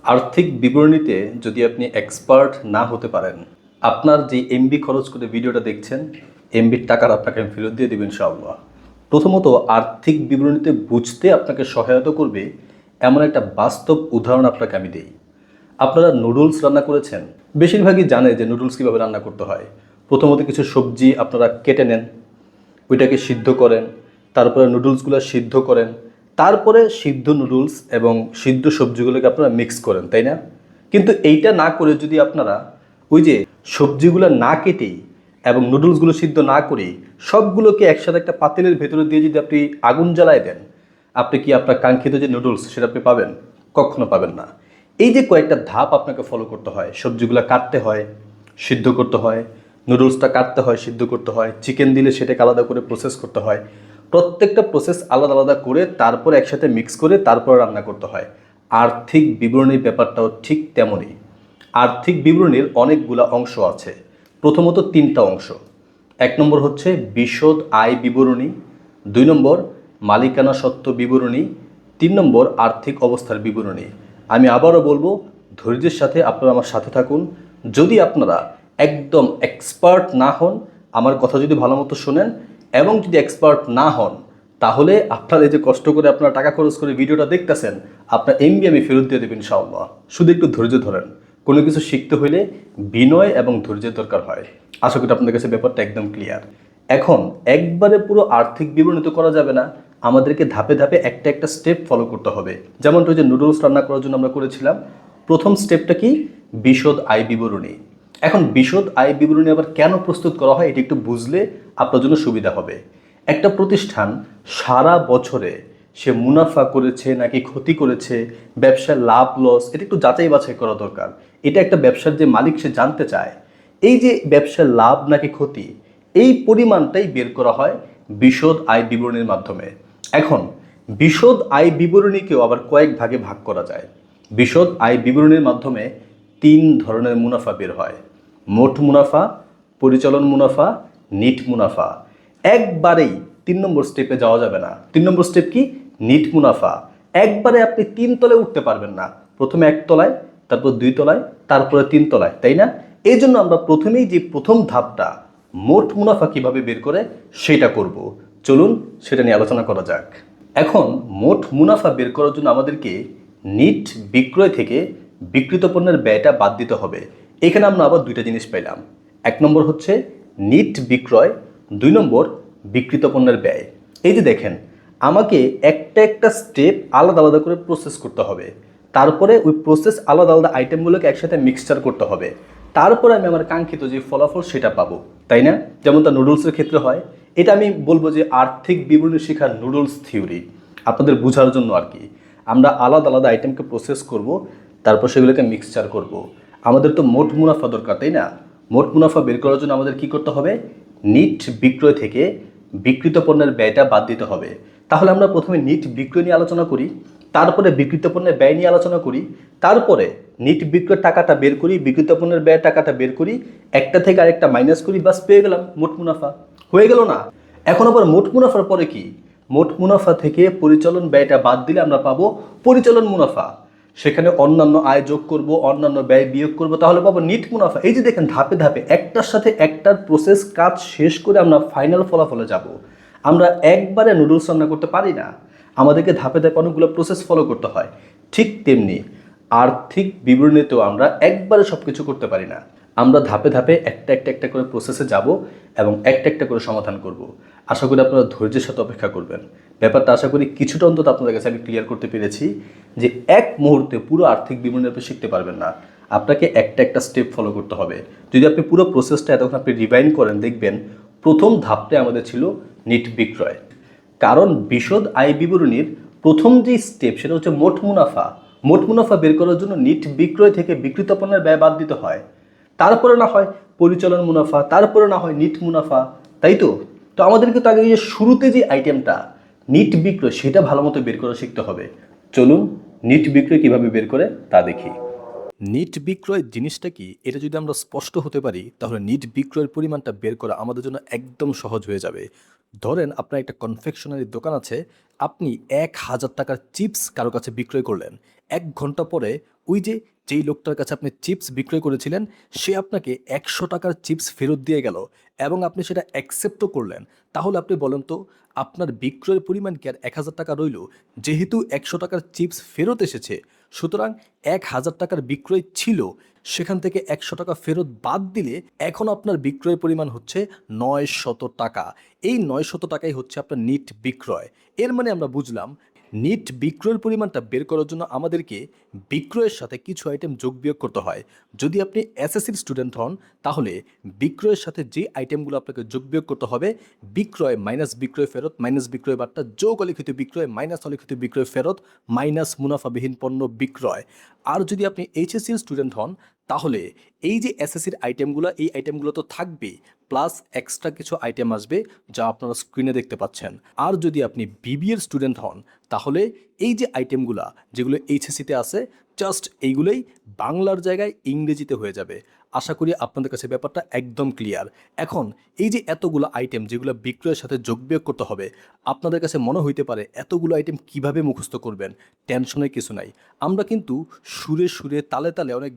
আর্থিক বিবরণীতে যদি আপনি এক্সপার্ট না হতে পারেন, আপনার যে এমবি খরচ করে ভিডিওটা দেখছেন, এমবির টাকার আপনাকে আমি ফেরত দিয়ে দেবেন ইনশাআল্লাহ। প্রথমত আর্থিক বিবরণীতে বুঝতে আপনাকে সহায়তা করবে এমন একটা বাস্তব উদাহরণ আপনাকে আমি দেই। আপনারা নুডলস রান্না করেছেন, বেশিরভাগই জানে যে নুডলস কীভাবে রান্না করতে হয়। প্রথমত কিছু সবজি আপনারা কেটে নেন, ওইটাকে সিদ্ধ করেন, তারপরে নুডলসগুলো সিদ্ধ করেন, তারপরে সিদ্ধ নুডলস এবং সিদ্ধ সবজিগুলোকে আপনারা মিক্স করেন, তাই না? কিন্তু এইটা না করে যদি আপনারা ওই যে সবজিগুলো না কেটেই এবং নুডলসগুলো সিদ্ধ না করেই সবগুলোকে একসাথে একটা পাতিলের ভেতরে দিয়ে যদি আপনি আগুন জ্বালায় দেন, আপনি কি আপনার কাঙ্ক্ষিত যে নুডলস সেটা আপনি পাবেন? কখনো পাবেন না। এই যে কয়েকটা ধাপ আপনাকে ফলো করতে হয়, সবজিগুলো কাটতে হয়, সিদ্ধ করতে হয়, নুডলসটা কাটতে হয়, সিদ্ধ করতে হয়, চিকেন দিলে সেটাকে আলাদা করে প্রসেস করতে হয়, প্রত্যেকটা প্রসেস আলাদা আলাদা করে তারপর একসাথে মিক্স করে তারপর রান্না করতে হয়। আর্থিক বিবরণীর ব্যাপারটাও ঠিক তেমনই। আর্থিক বিবরণীর অনেকগুলো অংশ আছে। প্রথমত তিনটা অংশ। এক নম্বর হচ্ছে বিশদ আয় বিবরণী, ২ নম্বর মালিকানা সত্ত্ব বিবরণী, ৩ নম্বর আর্থিক অবস্থার বিবরণী। আমি আবারও বলবো, ধৈর্যের সাথে আপনারা আমার সাথে থাকুন। যদি আপনারা একদম এক্সপার্ট না হন, আমার কথা যদি ভালো মতো শোনেন এবং যদি এক্সপার্ট না হন, তাহলে আপনারা এই যে কষ্ট করে আপনারা টাকা খরচ করে ভিডিওটা দেখতেছেন, আপনার এমবি আমি ফেরত দিয়ে দেবেন ইনশাআল্লাহ। শুধু একটু ধৈর্য ধরেন। কোনো কিছু শিখতে হলে বিনয় এবং ধৈর্যের দরকার হয়। আশা করি আপনাদের কাছে ব্যাপারটা একদম ক্লিয়ার। এখন একবারে পুরো আর্থিক বিবরণী তো করা যাবে না, আমাদেরকে ধাপে ধাপে একটা একটা স্টেপ ফলো করতে হবে। যেমনটা ওই যে নুডলস রান্না করার জন্য আমরা করেছিলাম, প্রথম স্টেপটা কি? বিশদ আয় বিবরণী। এখন বিশদ আয় বিবরণী আবার কেন প্রস্তুত করা হয়, এটি একটু বুঝলে আপনার জন্য সুবিধা হবে। একটা প্রতিষ্ঠান সারা বছরে সে মুনাফা করেছে নাকি ক্ষতি করেছে, ব্যবসার লাভ লস, এটা একটু যাচাই বাছাই করা দরকার। এটা একটা ব্যবসার যে মালিক সে জানতে চায়। এই যে ব্যবসার লাভ নাকি ক্ষতি, এই পরিমাণটাই বের করা হয় বিশদ আয় বিবরণীর মাধ্যমে। এখন বিশদ আয় বিবরণীকেও আবার কয়েক ভাগে ভাগ করা যায়। বিশদ আয় বিবরণীর মাধ্যমে ৩ ধরনের মুনাফা বের হয়: মোট মুনাফা, পরিচালন মুনাফা, নিট মুনাফা। একবারেই ৩ নম্বর স্টেপে যাওয়া যাবে না। ৩ নম্বর স্টেপ কি? নিট মুনাফা। একবারে আপনি ৩ তলায় উঠতে পারবেন না। প্রথমে ১ তলায়, তারপর ২ তলায়, তারপরে ৩ তলায়, তাই না? এই জন্য আমরা প্রথমেই যে প্রথম ধাপটা, মোট মুনাফা কিভাবে বের করে সেটা করব। চলুন সেটা নিয়ে আলোচনা করা যাক। এখন মোট মুনাফা বের করার জন্য আমাদেরকে নিট বিক্রয় থেকে বিক্রিত পণ্যের ব্যয়টা বাদ দিতে হবে। এখানে আমরা আবার দুইটা জিনিস পেলাম। ১ নম্বর হচ্ছে নিট বিক্রয়, ২ নম্বর বিক্রিত পণ্যের ব্যয়। এই যে দেখেন, আমাকে একটা একটা স্টেপ আলাদা আলাদা করে প্রসেস করতে হবে। তারপরে ওই প্রসেস আলাদা আলাদা আইটেমগুলোকে একসাথে মিক্সচার করতে হবে। তারপরে আমি আমার কাঙ্ক্ষিত যে ফলাফল সেটা পাবো, তাই না? যেমন তা নুডলসের ক্ষেত্রে হয়। এটা আমি বলবো যে আর্থিক বিবরণী শেখার নুডলস থিওরি, আপনাদের বোঝার জন্য আর কি। আমরা আলাদা আলাদা আইটেমকে প্রসেস করব, তারপর সেগুলোকে মিক্সচার করব। আমাদের তো মোট মুনাফা দরকার, তাই না? মোট মুনাফা বের করার জন্য আমাদের কি করতে হবে? নিট বিক্রয় থেকে বিক্রিত পণ্যের ব্যয়টা বাদ দিতে হবে। তাহলে আমরা প্রথমে নিট বিক্রয় নিয়ে আলোচনা করি, তারপরে বিক্রিত পণ্যের ব্যয় নিয়ে আলোচনা করি, তারপরে নিট বিক্রয়ের টাকাটা বের করি, বিক্রিত পণ্যের ব্যয়ের টাকাটা বের করি, একটা থেকে আরেকটা মাইনাস করি, বাস পেয়ে গেলাম মোট মুনাফা। হয়ে গেল না? এখন আবার মোট মুনাফার পরে কি? মোট মুনাফা থেকে পরিচালন ব্যয়টা বাদ দিলে আমরা পাবো পরিচালন মুনাফা। সেখানে অন্যান্য আয় যোগ করব, অন্যান্য ব্যয় বিয়োগ করব, তাহলে পাবো নিট মুনাফা। এই যে দেখেন, ধাপে ধাপে একটার সাথে একটার প্রসেস কাজ শেষ করে আমরা ফাইনাল ফলাফলে যাব। আমরা একবারে নুডলস রান্না করতে পারি না, আমাদেরকে ধাপে ধাপে অনেকগুলো প্রসেস ফলো করতে হয়। ঠিক তেমনি আর্থিক বিবরণীতেও আমরা একবারে সব কিছু করতে পারি না। আমরা ধাপে ধাপে একটা একটা একটা করে প্রসেসে যাব এবং একটা একটা করে সমাধান করব। আশা করি আপনারা ধৈর্যের সাথে অপেক্ষা করবেন। ব্যাপারটা আশা করি কিছুটা অন্তত আপনাদের কাছে আমি ক্লিয়ার করতে পেরেছি যে এক মুহূর্তে পুরো আর্থিক বিবরণী আপনি শিখতে পারবেন না। আপনাকে একটা একটা স্টেপ ফলো করতে হবে। যদি আপনি পুরো প্রসেসটা এতক্ষণ আপনি রিভাইন্ড করেন, দেখবেন প্রথম ধাপটা আমাদের ছিল নিট বিক্রয়। কারণ বিশদ আয় বিবরণীর প্রথম যে স্টেপ সেটা হচ্ছে মোট মুনাফা। মোট মুনাফা বের করার জন্য নিট বিক্রয় থেকে বিক্রিত পণ্যের ব্যয় বাদ দিতে হয়। তারপরে না হয় পরিচালন মুনাফা, তারপরে না হয় নিট মুনাফা, তাই তো? তো আমাদেরকে তো আগে যে শুরুতে যে আইটেমটা নিট বিক্রয়, সেটা ভালো মতো বের করা শিখতে হবে। চলুন নিট বিক্রয় কিভাবে বের করে তা দেখি। নিট বিক্রয় জিনিসটা কি, এটা যদি আমরা স্পষ্ট হতে পারি, তাহলে নিট বিক্রয়ের পরিমাণটা বের করা আমাদের জন্য একদম সহজ হয়ে যাবে। ধরেন আপনার একটা কনফেকশনারি দোকান আছে, আপনি 1,000 টাকার চিপস কারো কাছে বিক্রয় করলেন। 1 ঘন্টা পরে ওই যেই লোকটার কাছে আপনি চিপস বিক্রয় করেছিলেন, সে আপনাকে 100 টাকার চিপস ফেরত দিয়ে গেল এবং আপনি সেটা অ্যাকসেপ্টও করলেন। তাহলে আপনি বলেন তো, আপনার বিক্রয়ের পরিমাণ কি আর 1,000 টাকা রইল? যেহেতু 100 টাকার চিপস ফেরত এসেছে, সুতরাং 1,000 টাকার বিক্রয় ছিল, সেখান থেকে 100 টাকা ফেরত বাদ দিলে এখন আপনার বিক্রয়ের পরিমাণ হচ্ছে 900 টাকা। এই 900 টাকাই হচ্ছে আপনার নিট বিক্রয়। এর মানে আমরা বুঝলাম, নিট বিক্রয়ের পরিমাণটা বের করার জন্য আমাদেরকে বিক্রয়ের সাথে কিছু আইটেম যোগ বিয়োগ করতে হয়। যদি আপনি এসএসসির স্টুডেন্ট হন, তাহলে বিক্রয়ের সাথে যে আইটেমগুলো আপনাকে যোগ বিয়োগ করতে হবে, বিক্রয় মাইনাস বিক্রয় ফেরত মাইনাস বিক্রয় বার্তা যোগ অলিখিত বিক্রয় মাইনাস অলিখিত বিক্রয় ফেরত মাইনাস মুনাফাবিহীন পণ্য বিক্রয়। আর যদি আপনি এইচএসসির স্টুডেন্ট হন, তাহলে এই যে এসএসসির আইটেমগুলো, এই আইটেমগুলো তো থাকবেই, প্লাস এক্সট্রা কিছু আইটেম আসবে যা আপনারা স্ক্রিনে দেখতে পাচ্ছেন। আর যদি আপনি বিবিএর স্টুডেন্ট হন, তাহলে এই যে আইটেমগুলো যেগুলো এইচএসসিতে আছে, জাস্ট এইগুলোই বাংলার জায়গায় ইংরেজিতে হয়ে যাবে। আশা করি আপনাদের কাছে ব্যাপারটা একদম ক্লিয়ার। এখন এই যে এতগুলো আইটেম যেগুলো বিক্রয়ের সাথে যোগ বিয়োগ করতে হবে, আপনাদের কাছে মনে হইতে পারে এতগুলো আইটেম কিভাবে মুখস্থ করবেন? টেনশনের কিছু নাই। আমরা কিন্তু সুরে সুরে তালে তালে অনেক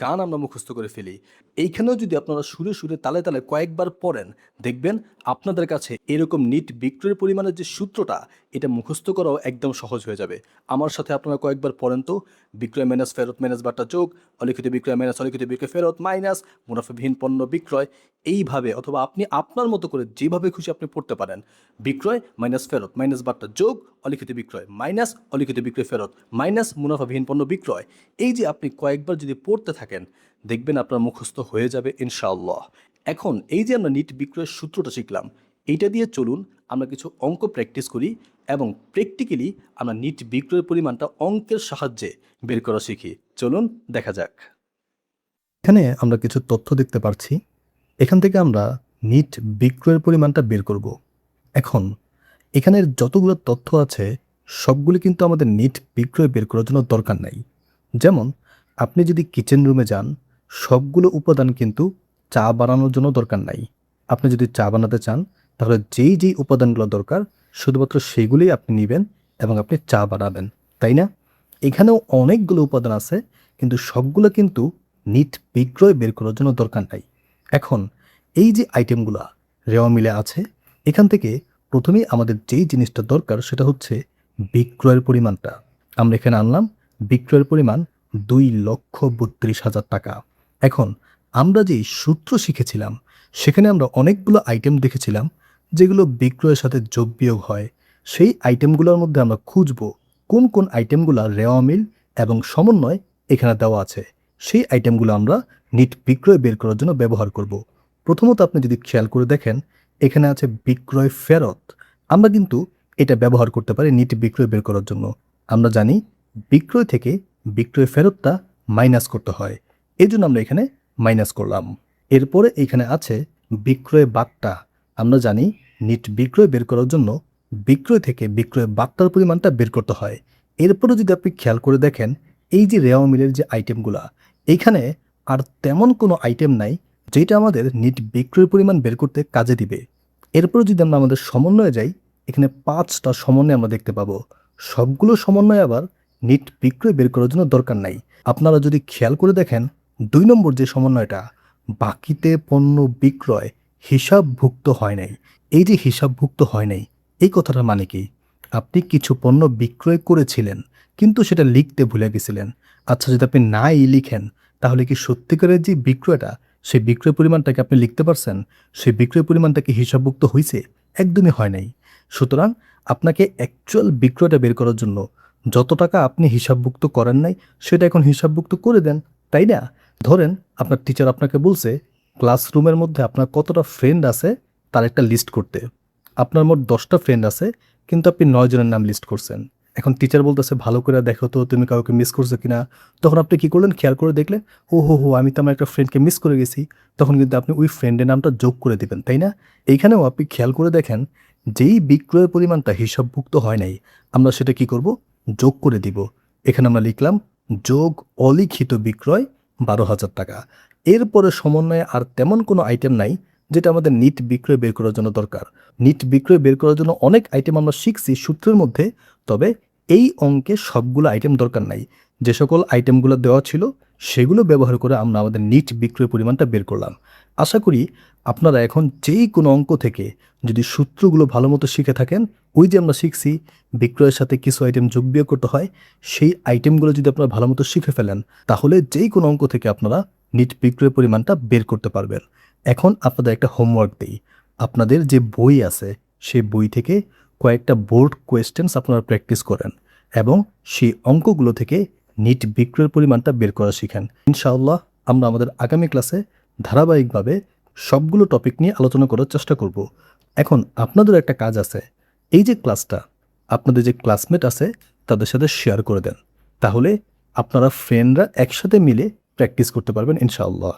গান আমরা মুখস্থ করে ফেলি। এইখানেও যদি আপনারা সুরে সুরে তালে তালে কয়েকবার পড়েন, দেখবেন আপনাদের কাছে এরকম নিট বিক্রয়ের পরিমাণের যে সূত্রটা, এটা মুখস্থ করাও একদম সহজ হয়ে যাবে। আমার সাথে আপনারা কয়েকবার পড়েন তো, বিক্রয় মাইনাস ফেরত মাইনাস বার্তা যোগ অলিখিত বিক্রয় মাইনাস অলিখিত বিক্রয় ফেরত মাইনাস মুনাফাবিহীন পণ্য বিক্রয়। এইভাবে অথবা আপনি আপনার মতো করে যেভাবে খুশি আপনি পড়তে পারেন। বিক্রয় মাইনাস ফেরত মাইনাস বার্তা যোগ অলিখিত বিক্রয় মাইনাস অলিখিত বিক্রয় ফেরত মাইনাস মুনাফাবিহীন পণ্য বিক্রয়। এই যে আপনি কয়েকবার যদি পড়তে থাকেন, দেখবেন আপনার মুখস্থ হয়ে যাবে ইনশাআল্লাহ। এখন এই যে আমরা নিট বিক্রয়ের সূত্রটা শিখলাম, এইটা দিয়ে চলুন আমরা কিছু অঙ্ক প্র্যাকটিস করি এবং প্র্যাকটিক্যালি আমরা নিট বিক্রয়ের পরিমাণটা অঙ্কের সাহায্যে বের করা শিখি। চলুন দেখা যাক। এখানে আমরা কিছু তথ্য দেখতে পাচ্ছি, এখান থেকে আমরা নিট বিক্রয়ের পরিমাণটা বের করব। এখন এখানের যতগুলো তথ্য আছে, সবগুলি কিন্তু আমাদের নিট বিক্রয় বের করার জন্য দরকার নাই। যেমন আপনি যদি কিচেন রুমে যান, সবগুলো উপাদান কিন্তু চা বানানোর জন্য দরকার নাই। আপনি যদি চা বানাতে চান, তাহলে যেই উপাদানগুলো দরকার শুধুমাত্র সেগুলোই আপনি নেবেন এবং আপনি চা বানাবেন, তাই না? এখানেও অনেকগুলো উপাদান আছে, কিন্তু সবগুলো কিন্তু নিট বিক্রয় বের করার জন্য দরকার নাই। এখন এই যে আইটেমগুলো রেওয়া মিলে আছে, এখান থেকে প্রথমেই আমাদের যেই জিনিসটা দরকার সেটা হচ্ছে বিক্রয়ের পরিমাণটা। আমরা এখানে আনলাম বিক্রয়ের পরিমাণ 2,32,000 টাকা। এখন আমরা যেই সূত্র শিখেছিলাম, সেখানে আমরা অনেকগুলো আইটেম দেখেছিলাম যেগুলো বিক্রয়ের সাথে যোগ বিয়োগ হয়। সেই আইটেমগুলোর মধ্যে আমরা খুঁজব কোন কোন আইটেমগুলো রেওয়া মিল এবং সমন্বয় এখানে দেওয়া আছে। সেই আইটেমগুলো আমরা নিট বিক্রয় বের করার জন্য ব্যবহার করব। প্রথমত আপনি যদি খেয়াল করে দেখেন, এখানে আছে বিক্রয় ফেরত। আমরা কিন্তু এটা ব্যবহার করতে পারি নিট বিক্রয় বের করার জন্য। আমরা জানি বিক্রয় থেকে বিক্রয় ফেরতটা মাইনাস করতে হয়, এই জন্য আমরা এখানে মাইনাস করলাম। এরপরে এখানে আছে বিক্রয় বার্তা। আমরা জানি নিট বিক্রয় বের করার জন্য বিক্রয় থেকে বিক্রয় বার্তার পরিমাণটা বের করতে হয়। এরপরে যদি আপনি খেয়াল করে দেখেন, এই যে রেওয়া মিলের যে আইটেমগুলা, এইখানে আর তেমন কোনো আইটেম নাই যেটা আমাদের নিট বিক্রয়ের পরিমাণ বের করতে কাজে দিবে। এরপরে যদি আমরা আমাদের সমন্বয়ে যাই, এখানে 5টা সমন্বয় আমরা দেখতে পাবো। সবগুলো সমন্বয় আবার নিট বিক্রয় বের করার জন্য দরকার নাই। আপনারা যদি খেয়াল করে দেখেন, 2 নম্বর যে সমন্বয়টা, বাকিতে পণ্য বিক্রয় হিসাবভুক্ত হয় নাই। এই যে হিসাবভুক্ত হয় নাই, এই কথাটার মানে কি? আপনি কিছু পণ্য বিক্রয় করেছিলেন কিন্তু সেটা লিখতে ভুলে গেছিলেন। আচ্ছা, যদি আপনি নাই লিখেন, তাহলে কি সত্যিকারের যে বিক্রয়টা, সেই বিক্রয় পরিমাণটাকে আপনি লিখতে পারছেন? সেই বিক্রয় পরিমাণটা কি হিসাবভুক্ত হয়েছে? একদমই হয় নাই। সুতরাং আপনাকে অ্যাকচুয়াল বিক্রয়টা বের করার জন্য যত টাকা আপনি হিসাবভুক্ত করেন নাই, সেটা এখন হিসাবভুক্ত করে দেন, তাই না? ধরেন আপনার টিচার আপনাকে বলছে ক্লাসরুমের মধ্যে আপনার কতটা ফ্রেন্ড আছে তার একটা লিস্ট করতে। আপনার মোট 10টা ফ্রেন্ড আছে, কিন্তু আপনি 9 জনের নাম লিস্ট করছেন। এখন টিচার বলতেছে ভালো করে দেখো তো তুমি কাউকে মিস করছো কিনা। তখন আপনি কি করলেন? খেয়াল করে দেখলেন, ও হো আমি তো আমার একটা ফ্রেন্ডকে মিস করে গেছি। তখন কিন্তু আপনি ওই ফ্রেন্ডের নামটা যোগ করে দিবেন, তাই না? এইখানেও আপনি খেয়াল করে দেখেন, যেই বিক্রয়ের পরিমাণটা হিসাবভুক্ত হয় নাই, আমরা সেটা কি করব? যোগ করে দিব। এখানে আমরা লিখলাম যোগ অলিখিত বিক্রয় 12,000 টাকা। এরপরে সমন্বয়ে আর তেমন কোনো আইটেম নাই যেটা আমাদের নিট বিক্রয় বের করার জন্য দরকার। নিট বিক্রয় বের করার জন্য অনেক আইটেম আমরা শিখছি সূত্রের মধ্যে, তবে এই অঙ্কে সবগুলো আইটেম দরকার নাই। যে সকল আইটেমগুলো দেওয়া ছিল সেগুলো ব্যবহার করে আমরা আমাদের নিট বিক্রয় পরিমাণটা বের করলাম। আশা করি আপনারা এখন যেই কোনো অঙ্ক থেকে যদি সূত্রগুলো ভালো মতো শিখে থাকেন, ওই যে আমরা শিখছি বিক্রয়ের সাথে কিছু আইটেম যোগ বিয়োগ করতে হয়, সেই আইটেমগুলো যদি আপনারা ভালো মতো শিখে ফেলেন, তাহলে যেই কোনো অঙ্ক থেকে আপনারা নিট বিক্রয় পরিমাণটা বের করতে পারবেন। এখন আপনাদের একটা হোমওয়ার্ক দিই। আপনাদের যে বই আছে সেই বই থেকে কয়েকটা বোর্ড কোয়েশ্চেন্স আপনারা প্র্যাকটিস করেন এবং সেই অঙ্কগুলো থেকে নিট বিক্রয়ের পরিমাণটা বের করা শিখেন। ইনশাআল্লাহ আমরা আমাদের আগামী ক্লাসে ধারাবাহিকভাবে সবগুলো টপিক নিয়ে আলোচনা করার চেষ্টা করব। এখন আপনাদের একটা কাজ আছে, এই যে ক্লাসটা আপনাদের যে ক্লাসমেট আছে তাদের সাথে শেয়ার করে দেন, তাহলে আপনারা ফ্রেন্ডরা একসাথে মিলে প্র্যাকটিস করতে পারবেন ইনশাআল্লাহ।